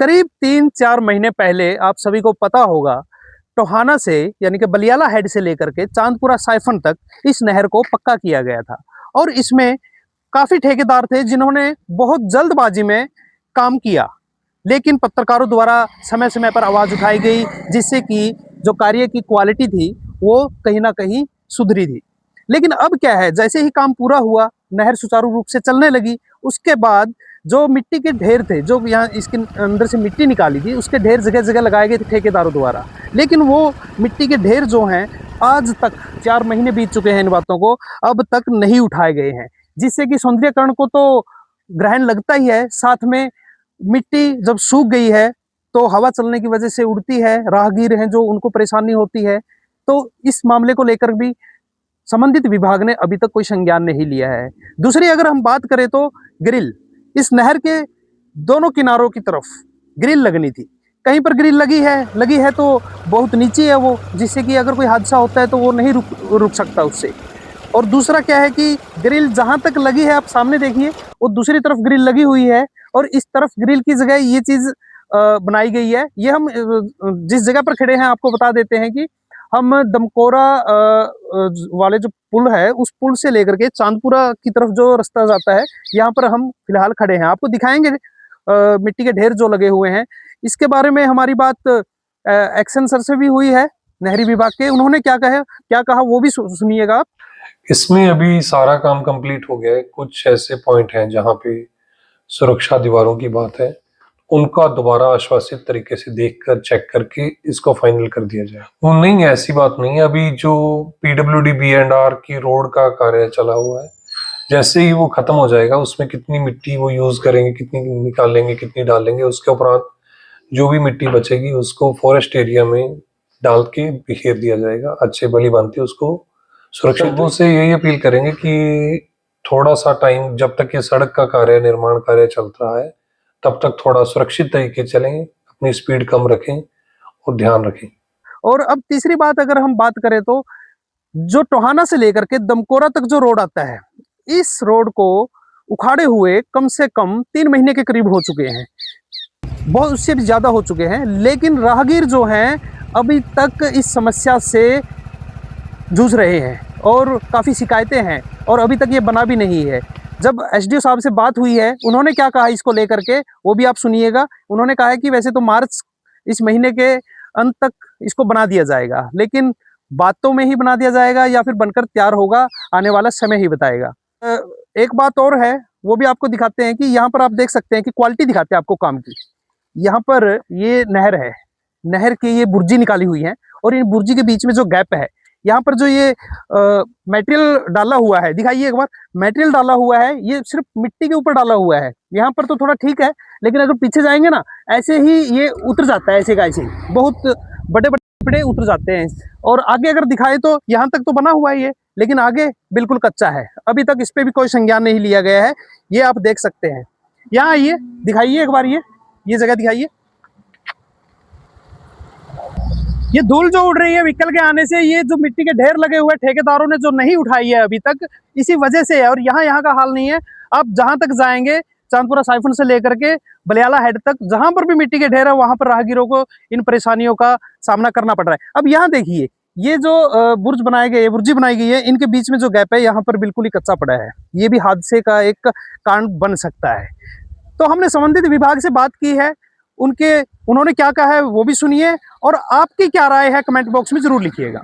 करीब 3-4 महीने पहले आप सभी को पता होगा, टोहाना से यानी कि बलियाला हेड से लेकर के चांदपुरा साइफन तक इस नहर को पक्का किया गया था। और इसमें काफ़ी ठेकेदार थे जिन्होंने बहुत जल्दबाजी में काम किया, लेकिन पत्रकारों द्वारा समय समय पर आवाज़ उठाई गई, जिससे कि जो कार्य की क्वालिटी थी वो कहीं ना कहीं सुधरी थी। लेकिन अब क्या है, जैसे ही काम पूरा हुआ, नहर सुचारू रूप से चलने लगी, उसके बाद जो मिट्टी के ढेर थे, जो यहाँ इसके अंदर से मिट्टी निकाली थी, उसके ढेर जगह जगह लगाए गए थे ठेकेदारों द्वारा। लेकिन वो मिट्टी के ढेर जो हैं, आज तक 4 महीने बीत चुके हैं इन बातों को, अब तक नहीं उठाए गए हैं, जिससे कि सौंदर्यकरण को तो ग्रहण लगता ही है, साथ में मिट्टी जब सूख गई है तो हवा चलने की वजह से उड़ती है, राहगीर हैं जो उनको परेशानी होती है। तो इस मामले को लेकर भी संबंधित विभाग ने अभी तक कोई संज्ञान नहीं लिया है। दूसरी अगर हम बात करें तो ग्रिल, इस नहर के दोनों किनारों की तरफ ग्रिल लगनी थी। कहीं पर ग्रिल लगी है तो बहुत नीचे है वो, जिससे कि अगर कोई हादसा होता है तो वो नहीं रुक सकता उससे। और दूसरा क्या है कि ग्रिल जहां तक लगी है, आप सामने देखिए, वो दूसरी तरफ ग्रिल लगी हुई है और इस तरफ ग्रिल की जगह ये चीज बनाई गई है। ये हम जिस जगह पर खड़े हैं आपको बता देते हैं कि हम दमकोरा वाले जो पुल है, उस पुल से लेकर के चांदपुरा की तरफ जो रास्ता जाता है, यहाँ पर हम फिलहाल खड़े हैं। आपको दिखाएंगे मिट्टी के ढेर जो लगे हुए हैं। इसके बारे में हमारी बात एक्शन सर से भी हुई है, नहरी विभाग के। उन्होंने क्या कहा वो भी सुनिएगा आप। इसमें अभी सारा काम कंप्लीट हो गया है। कुछ ऐसे पॉइंट हैं जहाँ पे सुरक्षा दीवारों की बात है, उनका दोबारा आश्वासित तरीके से देखकर चेक करके इसको फाइनल कर दिया जाए। वो नहीं, ऐसी बात नहीं है। अभी जो PWD B&R की रोड का कार्य चला हुआ है, जैसे ही वो खत्म हो जाएगा, उसमें कितनी मिट्टी वो यूज करेंगे, कितनी निकालेंगे, कितनी डालेंगे, उसके उपरांत जो भी मिट्टी बचेगी उसको फॉरेस्ट एरिया में डाल के बिखेर दिया जाएगा। अच्छे भली भांति उसको सुरक्षित से यही अपील करेंगे कि थोड़ा सा टाइम, जब तक ये सड़क का कार्य, निर्माण कार्य चल रहा है, तब तक थोड़ा सुरक्षित तरीके चलें, अपनी स्पीड कम रखें और ध्यान रखें। और अब तीसरी बात अगर हम बात करें तो जो टोहाना से लेकर के दमकोरा तक जो रोड आता है, इस रोड को उखाड़े हुए कम से कम 3 महीने के करीब हो चुके हैं, बहुत उससे भी ज़्यादा हो चुके हैं। लेकिन राहगीर जो हैं अभी तक इस समस्या से जूझ रहे हैं और काफ़ी शिकायतें हैं और अभी तक ये बना भी नहीं है। जब SDO साहब से बात हुई है, उन्होंने क्या कहा इसको लेकर के, वो भी आप सुनिएगा। उन्होंने कहा है कि वैसे तो मार्च इस महीने के अंत तक इसको बना दिया जाएगा, लेकिन बातों में ही बना दिया जाएगा या फिर बनकर तैयार होगा, आने वाला समय ही बताएगा। एक बात और है, वो भी आपको दिखाते हैं कि यहाँ पर आप देख सकते हैं कि क्वालिटी दिखाते हैं आपको काम की। यहाँ पर ये नहर है, नहर की ये बुर्जी निकाली हुई है और इन बुर्जी के बीच में जो गैप है, यहाँ पर जो ये मटेरियल डाला हुआ है, दिखाइए एक बार। मटेरियल डाला हुआ है, ये सिर्फ मिट्टी के ऊपर डाला हुआ है। यहाँ पर तो थोड़ा ठीक है, लेकिन अगर पीछे जाएंगे ना, ऐसे ही ये उतर जाता है, ऐसे का ऐसे ही बहुत बड़े बड़े उतर जाते हैं। और आगे अगर दिखाए तो यहाँ तक तो बना हुआ है ये, लेकिन आगे बिल्कुल कच्चा है। अभी तक इस पर भी कोई संज्ञान नहीं लिया गया है, ये आप देख सकते हैं। यहाँ आइए, दिखाइए एक बार, ये जगह दिखाइए। ये धूल जो उड़ रही है व्हीकल के आने से, ये जो मिट्टी के ढेर लगे हुए ठेकेदारों ने जो नहीं उठाई है अभी तक, इसी वजह से है। और यहाँ का हाल नहीं है। आप जहां तक जाएंगे, चांदपुरा साइफन से लेकर के बलियाला हेड तक, जहां पर भी मिट्टी के ढेर है, वहां पर राहगीरों को इन परेशानियों का सामना करना पड़ रहा है। अब यहाँ देखिए, ये जो बुर्जी बनाई गई है, इनके बीच में जो गैप है, यहाँ पर बिल्कुल ही कच्चा पड़ा है। ये भी हादसे का एक कारण बन सकता है। तो हमने संबंधित विभाग से बात की है, उन्होंने क्या कहा है वो भी सुनिए, और आपकी क्या राय है कमेंट बॉक्स में जरूर लिखिएगा।